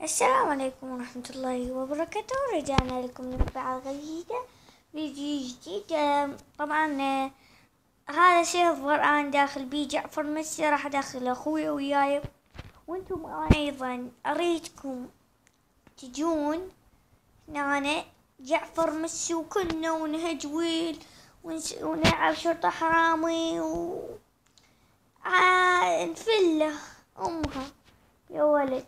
السلام عليكم ورحمة الله وبركاته. رجعنا لكم ببعض جديدة فيديو جديد. طبعا هذا سيرفر أنا داخل بيه جعفر مسي، راح داخل أخوي وياي، وانتم أيضا أريدكم تجون معنا جعفر مسي وكلنا ونهجويل ونلعب شرطة حرامي نفله أمها يا ولد،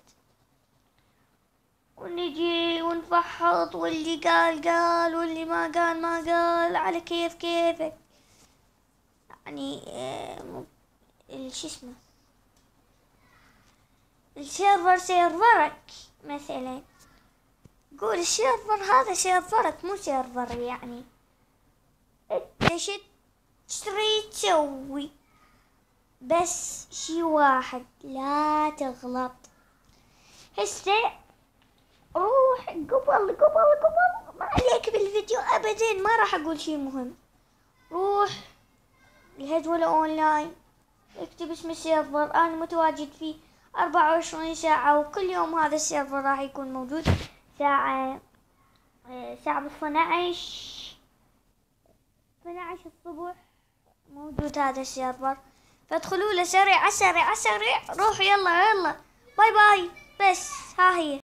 ونجي ونفحط، واللي قال قال واللي ما قال ما قال، على كيفك يعني. شو اسمه السيرفر سيرفرك مثلا، قول السيرفر هذا سيرفرك مو سيرفر، يعني انت شو تريد تسوي؟ بس شي واحد لا تغلط. هسه روح قبل ما عليك بالفيديو ابدا، ما راح اقول شي مهم. روح الهجولة اونلاين، اكتب اسم السيرفر، انا متواجد فيه 24 ساعة، وكل يوم هذا السيرفر راح يكون موجود ساعة 12 الصبح موجود هذا السيرفر، فادخلوا له سريع. روح يلا باي باي. بس ها هي.